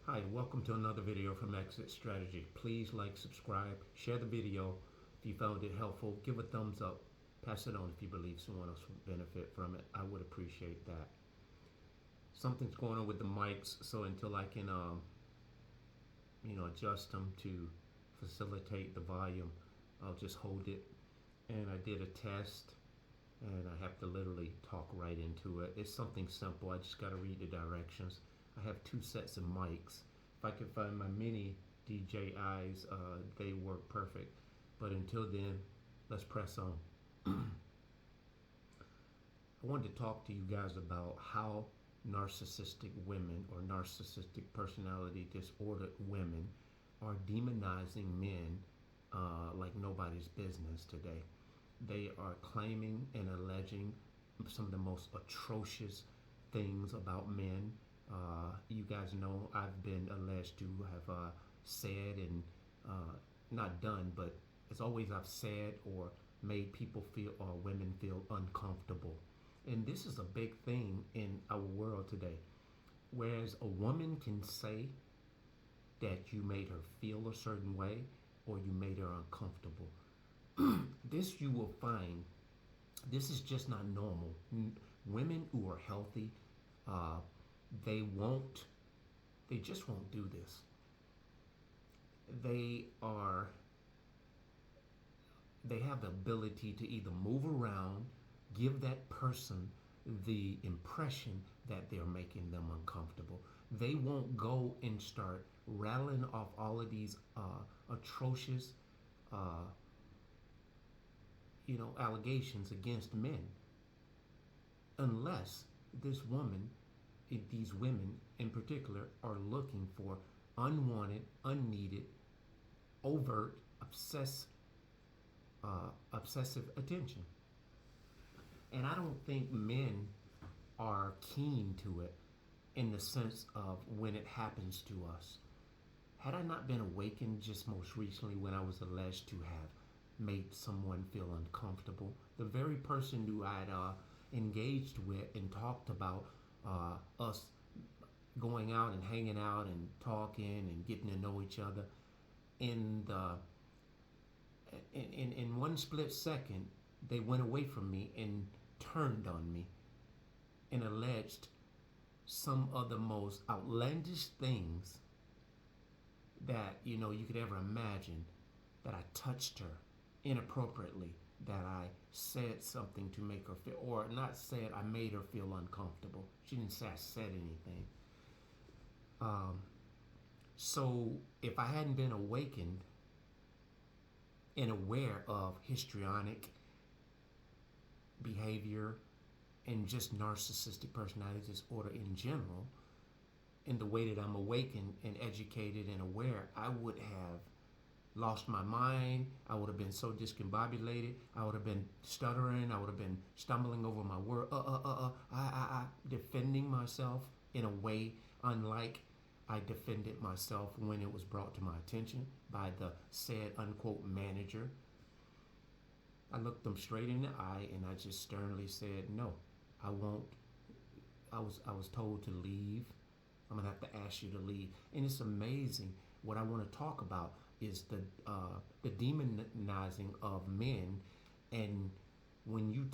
Hi, welcome to another video from Exit Strategy. Please like, subscribe, share the video if you found it helpful. Give a thumbs up. Pass it on if you believe someone else would benefit from it. I would appreciate that. Something's going on with the mics, so until I can, adjust them to facilitate the volume, I'll just hold it. And I did a test, and I have to literally talk right into it. It's something simple. I just got to read the directions. I have two sets of mics. If I can find my mini DJIs, they work perfect. But until then, let's press on. I wanted to talk to you guys about how narcissistic women or narcissistic personality disordered women are demonizing men like nobody's business today. They are claiming and alleging some of the most atrocious things about men. You guys know I've been alleged to have said and not done, but as always I've said or made people feel or women feel uncomfortable. And this is a big thing in our world today. Whereas a woman can say that you made her feel a certain way or you made her uncomfortable. This you will find, this is just not normal. Women who are healthy, uh, they won't, they just won't do this. They are, they have the ability to either move around, give that person the impression that they're making them uncomfortable. They won't go and start rattling off all of these atrocious, uh, allegations against men, unless this woman, these women in particular, are looking for unwanted, unneeded, overt, obsessive attention. And I don't think men are keen to it in the sense of when it happens to us. Had I not been awakened just most recently when I was alleged to have made someone feel uncomfortable, the very person who I'd engaged with and talked about us going out and hanging out and talking and getting to know each other, in the in one split second they went away from me and turned on me and alleged some of the most outlandish things that you could ever imagine, that I touched her inappropriately, that I said something to make her feel, or not said, I made her feel uncomfortable. She didn't say I said anything. So if I hadn't been awakened and aware of histrionic behavior and just narcissistic personality disorder in general, in the way that I'm awakened and educated and aware, I would have lost my mind. I would have been so discombobulated. I would have been stuttering. I would have been stumbling over my word. Defending myself in a way unlike I defended myself when it was brought to my attention by the said unquote manager. I looked them straight in the eye and I just sternly said, no, I won't. I was told to leave. I'm gonna have to ask you to leave. And it's amazing. What I want to talk about is the demonizing of men. And when you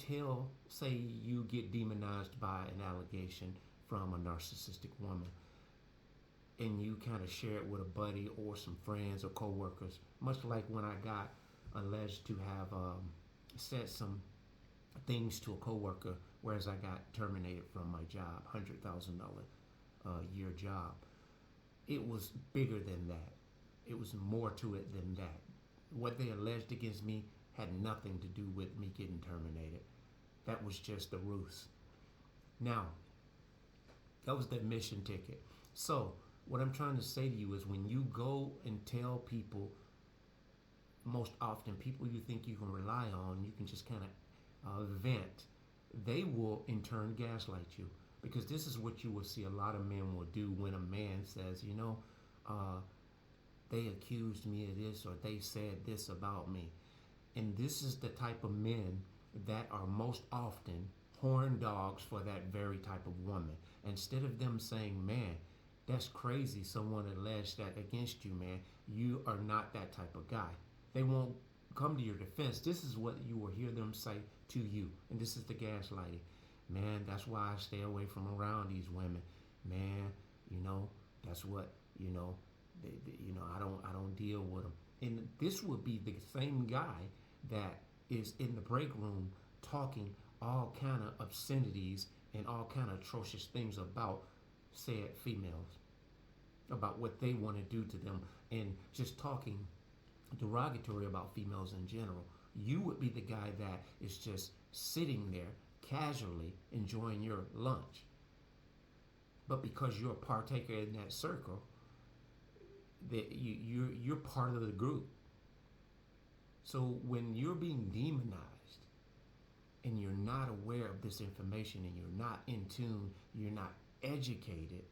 say you get demonized by an allegation from a narcissistic woman, and you kind of share it with a buddy or some friends or coworkers, much like when I got alleged to have said some things to a coworker, whereas I got terminated from my job, $100,000 year job. It was bigger than that. It was more to it than that. What they alleged against me had nothing to do with me getting terminated. That was just the ruse. Now, that was the admission ticket. So, what I'm trying to say to you is when you go and tell people, most often people you think you can rely on, you can just kind of vent, they will in turn gaslight you. Because this is what you will see a lot of men will do when a man says, they accused me of this or they said this about me. And this is the type of men that are most often horn dogs for that very type of woman. Instead of them saying, man, That's crazy. Someone alleged that against you, man. You are not that type of guy. They won't come to your defense. This is what you will hear them say to you. And this is the gaslighting. Man, that's why I stay away from around these women. Man, you know, that's what, I don't deal with them. And this would be the same guy that is in the break room talking all kind of obscenities and all kind of atrocious things about said females, about what they want to do to them, and just talking derogatory about females in general. You would be the guy that is just sitting there casually enjoying your lunch. But because you're a partaker in that circle, that you're part of the group. So when you're being demonized and you're not aware of this information and you're not in tune, you're not educated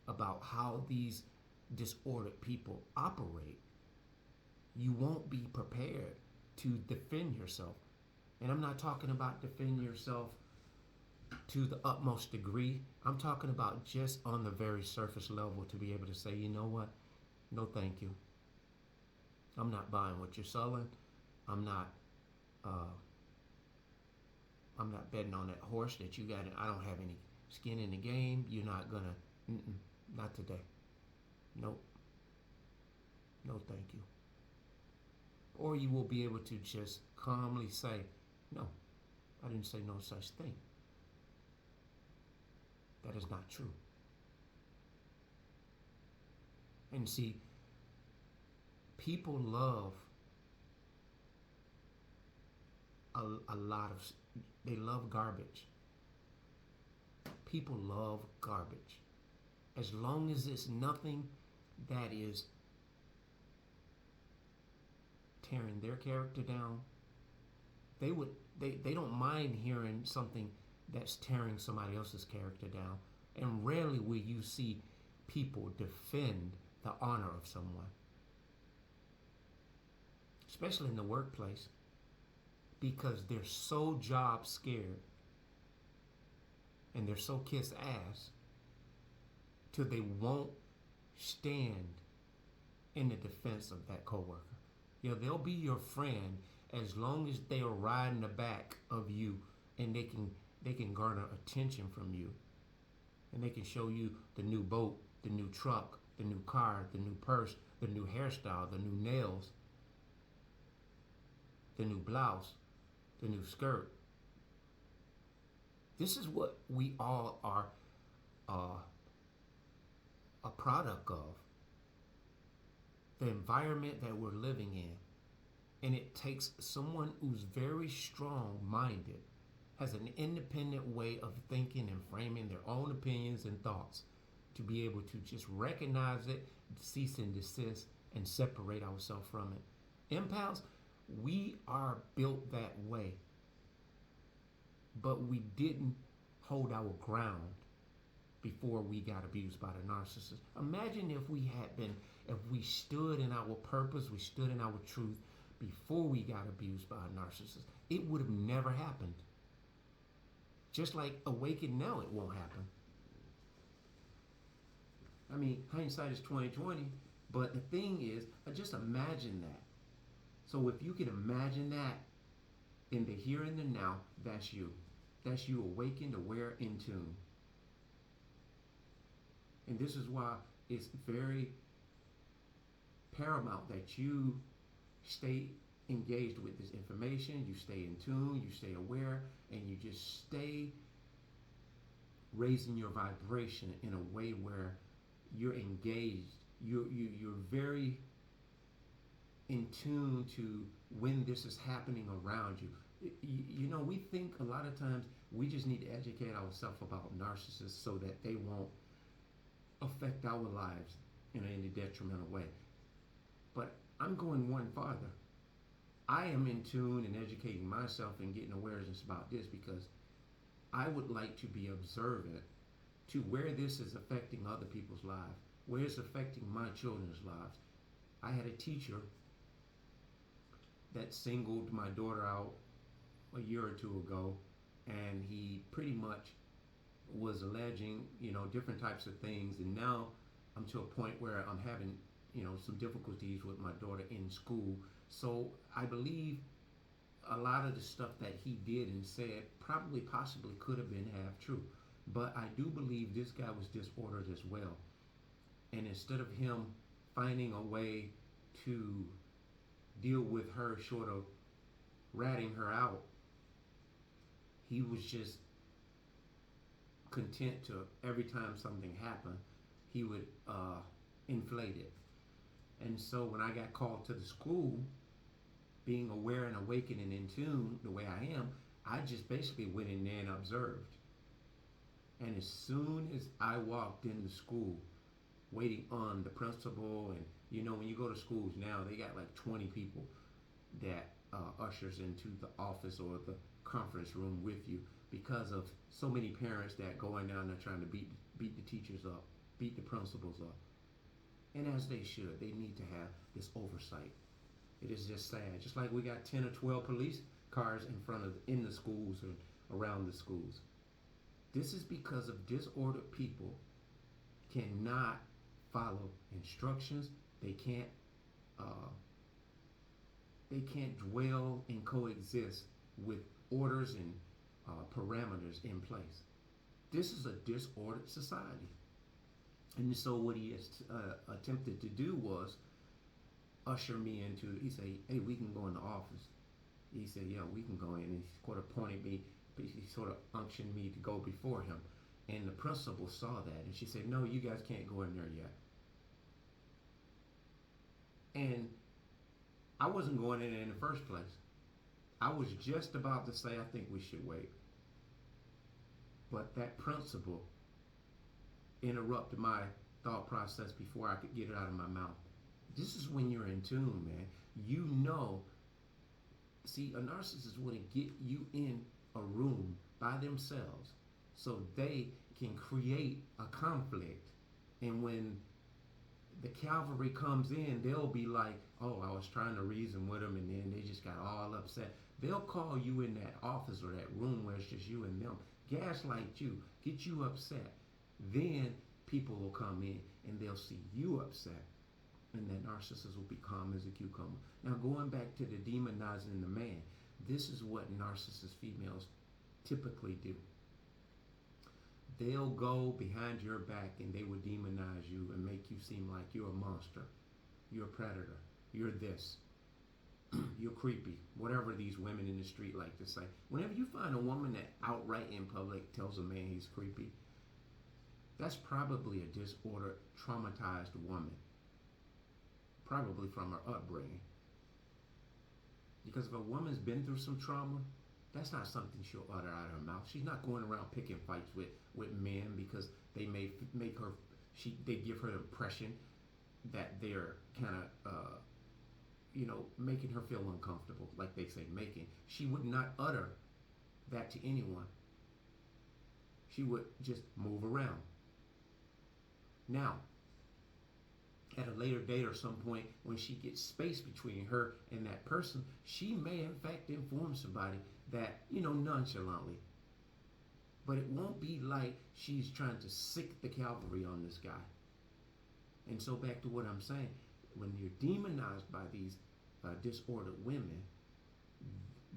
about how these disordered people operate, you won't be prepared to defend yourself. And I'm not talking about defend yourself to the utmost degree. I'm talking about just on the very surface level to be able to say, you know what? No, thank you. I'm not buying what you're selling. I'm not. I'm not betting on that horse that you got. I don't have any skin in the game. You're not gonna. Not today. Nope. No, thank you. Or you will be able to just calmly say, no, I didn't say no such thing. That is not true. And see, people love a lot of, they love garbage. People love garbage. As long as it's nothing that is tearing their character down, they don't mind hearing something that's tearing somebody else's character down. And rarely will you see people defend the honor of someone, especially in the workplace, because they're so job scared and they're so kiss ass till they won't stand in the defense of that coworker. They'll be your friend as long as they are riding the back of you and they can garner attention from you. And they can show you the new boat, the new truck, the new car, the new purse, the new hairstyle, the new nails, the new blouse, the new skirt. This is what we all are a product of. The environment that we're living in. And it takes someone who's very strong-minded, has an independent way of thinking and framing their own opinions and thoughts to be able to just recognize it, cease and desist, and separate ourselves from it. Empaths, we are built that way. But we didn't hold our ground before we got abused by the narcissist. Imagine if we stood in our purpose, we stood in our truth before we got abused by a narcissist. It would have never happened. Just like Awaken Now, it won't happen. I mean, hindsight is 20/20, but the thing is, just imagine that. So if you can imagine that in the here and the now, that's you. That's you awakened, aware, in tune. And this is why it's very paramount that you stay engaged with this information, you stay in tune, you stay aware, and you just stay raising your vibration in a way where you're engaged. You're very in tune to when this is happening around you. We think a lot of times we just need to educate ourselves about narcissists so that they won't affect our lives in any detrimental way. But I'm going one farther. I am in tune and educating myself and getting awareness about this because I would like to be observant to where this is affecting other people's lives, where it's affecting my children's lives. I had a teacher that singled my daughter out a year or two ago, and he pretty much was alleging, different types of things, and now I'm to a point where I'm having, some difficulties with my daughter in school. So I believe a lot of the stuff that he did and said probably possibly could have been half true. But I do believe this guy was disordered as well. And instead of him finding a way to deal with her short of ratting her out, he was just content to every time something happened, he would inflate it. And so when I got called to the school, being aware and awakened and in tune the way I am, I just basically went in there and observed. And as soon as I walked into school, waiting on the principal, and when you go to schools now, they got like 20 people that ushers into the office or the conference room with you because of so many parents that going down there trying to beat the teachers up, beat the principals up. And as they should, they need to have this oversight. It is just sad. Just like we got 10 or 12 police cars in the schools and around the schools. This is because of disordered people cannot follow instructions. They can't dwell and coexist with orders and parameters in place. This is a disordered society. And so what he attempted to do was usher me into, he said, hey, we can go in the office. He said, yeah, we can go in. And he sort of pointed me, he sort of unctioned me to go before him. And the principal saw that, and she said, no, you guys can't go in there yet. And I wasn't going in there in the first place. I was just about to say, I think we should wait. But that principal interrupted my thought process before I could get it out of my mouth. This is when you're in tune, man. See, a narcissist want to get you in a room by themselves so they can create a conflict. And when the cavalry comes in, they'll be like, oh, I was trying to reason with them, and then they just got all upset. They'll call you in that office or that room where it's just you and them, gaslight you, get you upset. Then people will come in and they'll see you upset, and that narcissist will be calm as a cucumber. Now, going back to the demonizing the man, this is what narcissist females typically do. They'll go behind your back and they will demonize you and make you seem like you're a monster, you're a predator, you're this, you're creepy, whatever these women in the street like to say. Whenever you find a woman that outright in public tells a man he's creepy, that's probably a disordered, traumatized woman, probably from her upbringing. Because if a woman's been through some trauma, that's not something she'll utter out of her mouth. She's not going around picking fights with men because they may make her, they give her the impression that they're kind of, making her feel uncomfortable, like they say, making. She would not utter that to anyone. She would just move around. Now, at a later date or some point, when she gets space between her and that person, she may in fact inform somebody that, nonchalantly. But it won't be like she's trying to sick the cavalry on this guy. And so back to what I'm saying, when you're demonized by these disordered women,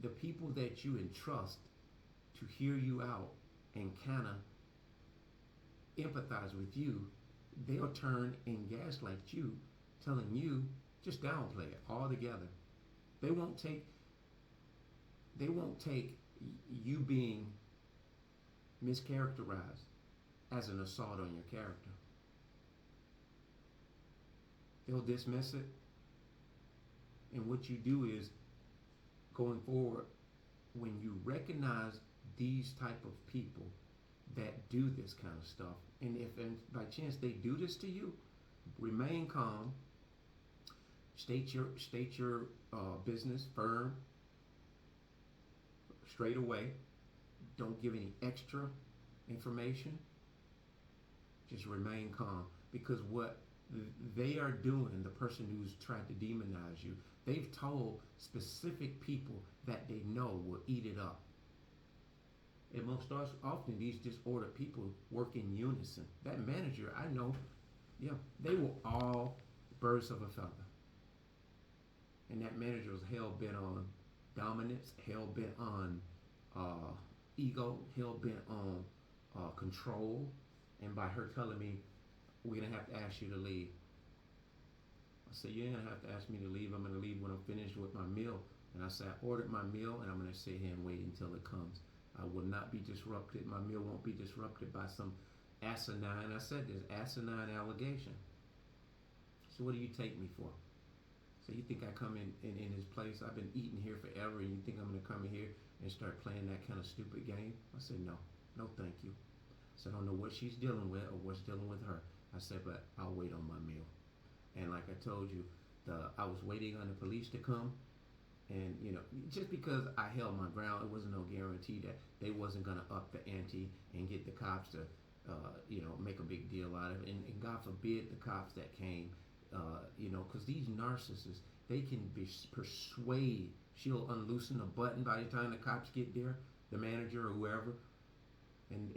the people that you entrust to hear you out and kind of empathize with you, they'll turn and gaslight you, telling you just downplay it altogether. They won't take you being mischaracterized as an assault on your character. They'll dismiss it. And what you do is, going forward, when you recognize these type of people that do this kind of stuff, and if by chance they do this to you, remain calm, state your business firm, straight away. Don't give any extra information. Just remain calm, because what they are doing, the person who's tried to demonize you, they've told specific people that they know will eat it up. And most often, these disordered people work in unison. That manager, I know, yeah, they were all birds of a feather. And that manager was hell bent on dominance, hell bent on uh, ego, hell bent on control. And by her telling me, we're going to have to ask you to leave, I said, you ain't gonna have to ask me to leave. I'm gonna leave when I'm finished with my meal. And I said, I ordered my meal and I'm gonna sit here and wait until it comes. I will not be disrupted. My meal won't be disrupted by some asinine, I said this, asinine allegation. So what do you take me for? So you think I come in his place? I've been eating here forever and you think I'm gonna come in here and start playing that kind of stupid game? I said, no, no thank you. So I don't know what she's dealing with or what's dealing with her. I said, but I'll wait on my meal. And like I told you, I was waiting on the police to come, and just because I held my ground, it wasn't no guarantee that they wasn't gonna up the ante and get the cops to, make a big deal out of it. And God forbid the cops that came, because these narcissists, they can persuade. She'll unloosen a button by the time the cops get there, the manager or whoever, and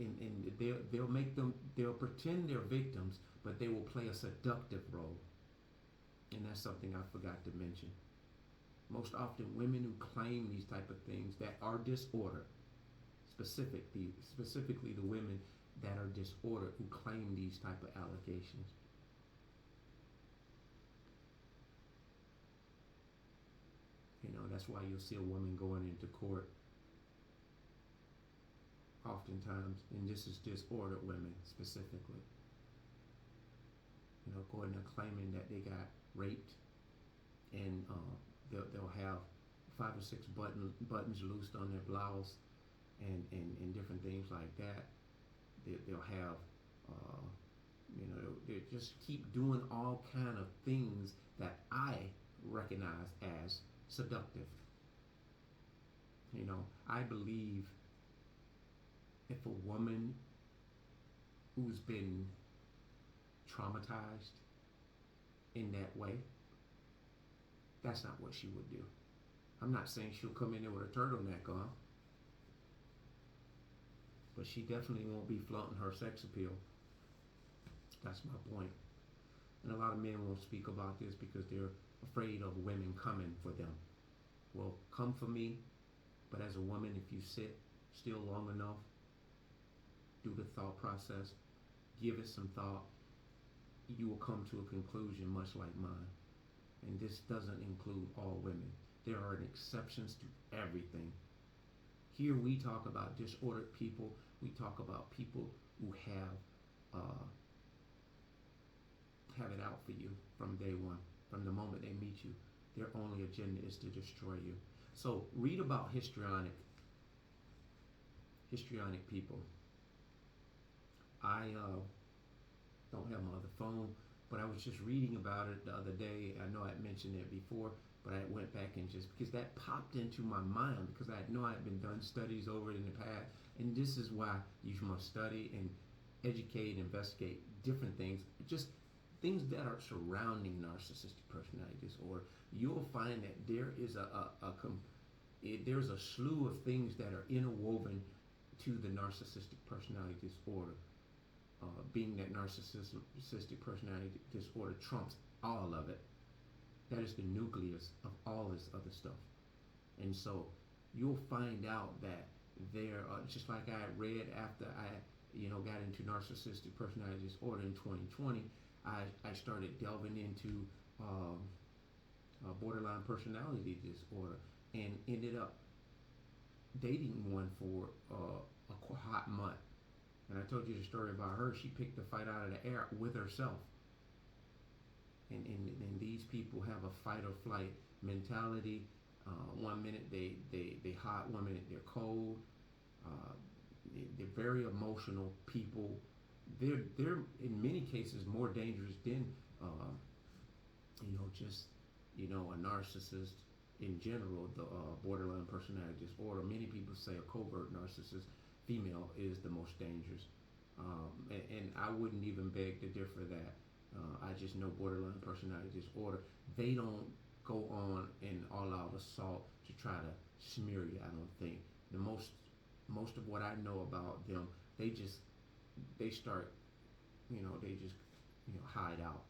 they'll pretend they're victims, but they will play a seductive role. And that's something I forgot to mention. Most often, women who claim these type of things that are disordered, specifically the women that are disordered who claim these type of allegations. That's why you'll see a woman going into court oftentimes, and this is disordered women specifically. Going and claiming that they got raped, and they'll have 5 or 6 buttons loosed on their blouse, and different things like that. They'll have, they just keep doing all kind of things that I recognize as seductive. I believe if a woman who's been traumatized in that way, that's not what she would do. I'm not saying she'll come in there with a turtleneck on, but she definitely won't be flaunting her sex appeal. That's my point. And a lot of men won't speak about this because they're afraid of women coming for them. Well, come for me, but as a woman, if you sit still long enough, do the thought process, give it some thought, you will come to a conclusion much like mine. And this doesn't include all women. There are exceptions to everything. Here we talk about disordered people. We talk about people who have it out for you from day one, from the moment they meet you. Their only agenda is to destroy you. So read about histrionic people. I don't have my other phone, but I was just reading about it the other day. I know I had mentioned it before, but I went back and just because that popped into my mind because I know I had been done studies over it in the past, and this is why you must study and educate, investigate different things, just things that are surrounding narcissistic personality disorder. You'll find that there is there's a slew of things that are interwoven to the narcissistic personality disorder. Being that narcissistic personality disorder trumps all of it. That is the nucleus of all this other stuff. And so you'll find out that there are, just like I read after I got into narcissistic personality disorder in 2020, I started delving into borderline personality disorder and ended up dating one for a hot month. And I told you the story about her. She picked the fight out of the air with herself. And these people have a fight or flight mentality. 1 minute they hot, 1 minute they're cold. They're very emotional people. They're in many cases more dangerous than a narcissist in general. The borderline personality disorder. Many people say a covert narcissist female is the most dangerous, and I wouldn't even beg to differ that. I just know borderline personality disorder, they don't go on an all-out assault to try to smear you. I don't think the most most of what I know about them, they just they start, they just hide out.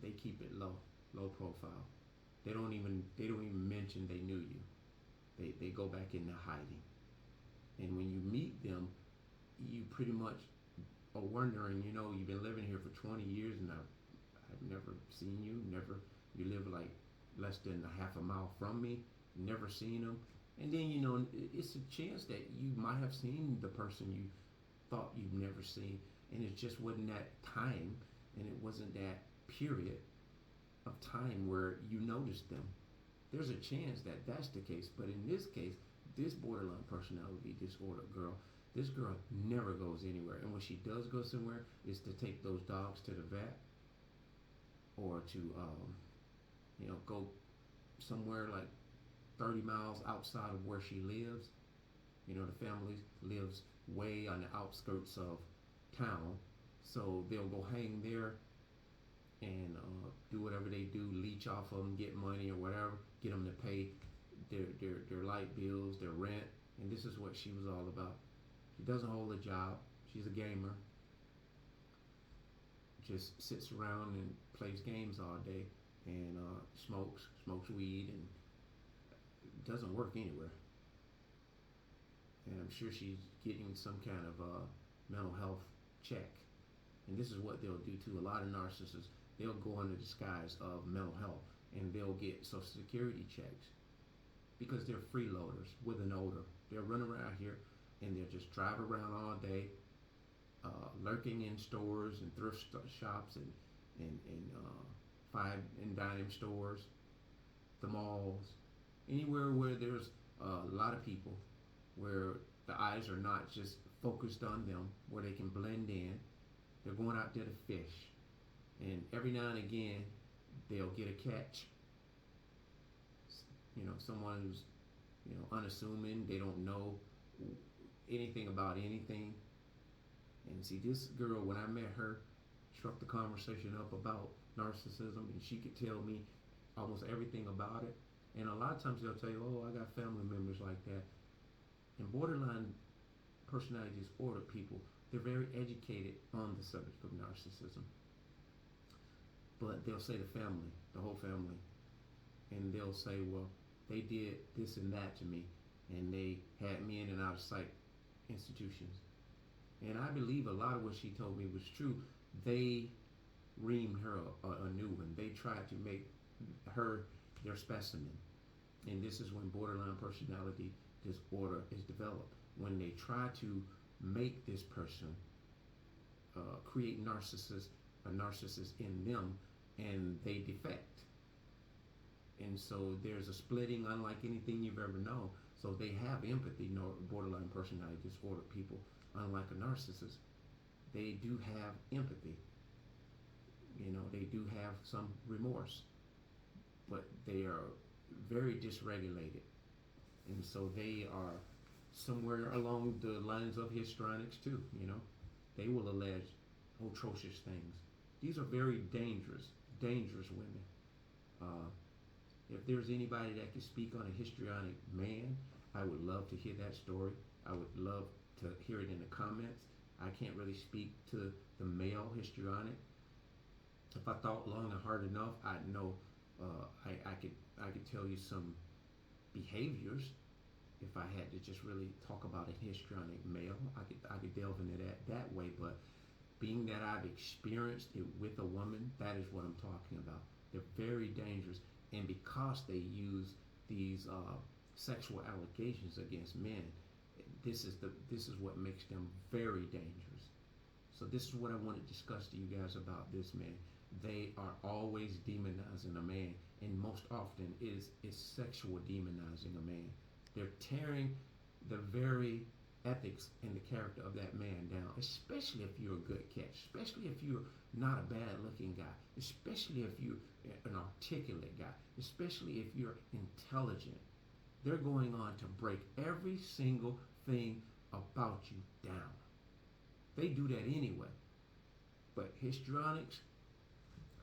They keep it low profile. They don't even mention they knew you. They go back into hiding. And when you meet them, you pretty much are wondering, you've been living here for 20 years and I've never seen you, never, you live like less than a half a mile from me, never seen them. And then, it's a chance that you might have seen the person you thought you've never seen, and it just wasn't that time, and it wasn't that period of time where you noticed them. There's a chance that that's the case, but in this case, this borderline personality disorder girl, this girl never goes anywhere, and when she does go somewhere, is to take those dogs to the vet, or to go somewhere like 30 miles outside of where she lives. The family lives way on the outskirts of town, so they'll go hang there and do whatever they do, leech off of them, get money or whatever, get them to pay their light bills, their rent, and this is what she was all about. She doesn't hold a job. She's a gamer. Just sits around and plays games all day, and smokes weed, and doesn't work anywhere. And I'm sure she's getting some kind of mental health check. And this is what they'll do too. A lot of narcissists, they'll go under the disguise of mental health, and they'll get Social Security checks because they're freeloaders with an odor. They'll run around here and they'll just drive around all day, lurking in stores and thrift shops and fine and dime stores, the malls, anywhere where there's a lot of people, where the eyes are not just focused on them, where they can blend in. They're going out there to fish, and every now and again they'll get a catch. Someone who's unassuming. They don't know anything about anything. And see, this girl, when I met her, struck the conversation up about narcissism, and she could tell me almost everything about it. And a lot of times they'll tell you, "Oh, I got family members like that." And borderline personality disorder people, they're very educated on the subject of narcissism. But they'll say the whole family, and they'll say, "Well, they did this and that to me, and they had me in and out of sight institutions." And I believe a lot of what she told me was true. They reamed her a new one. They tried to make her their specimen. And this is when borderline personality disorder is developed. When they try to make this person create a narcissist in them, and they defect. And so there's a splitting unlike anything you've ever known. So they have empathy, borderline personality disorder people, unlike a narcissist. They do have empathy. They do have some remorse, but they are very dysregulated. And so they are somewhere along the lines of histrionics too. They will allege atrocious things. These are very dangerous women. If there's anybody that can speak on a histrionic man, I would love to hear that story. I would love to hear it in the comments. I can't really speak to the male histrionic. If I thought long and hard enough, I'd know. I could tell you some behaviors. If I had to just really talk about a histrionic male, I could delve into that way. But being that I've experienced it with a woman, that is what I'm talking about. They're very dangerous, and because they use these sexual allegations against men, this is what makes them very dangerous. So this is what I want to discuss to you guys about this man. They are always demonizing a man, and most often is sexual demonizing a man. They're tearing the very ethics and the character of that man down, especially if you're a good catch, especially if you're not a bad looking guy, especially if you're an articulate guy, especially if you're intelligent. They're going on to break every single thing about you down. They do that anyway. But histrionics,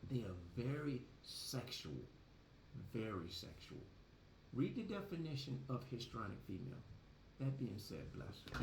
they are very sexual. Very sexual. Read the definition of histrionic female. That being said, bless.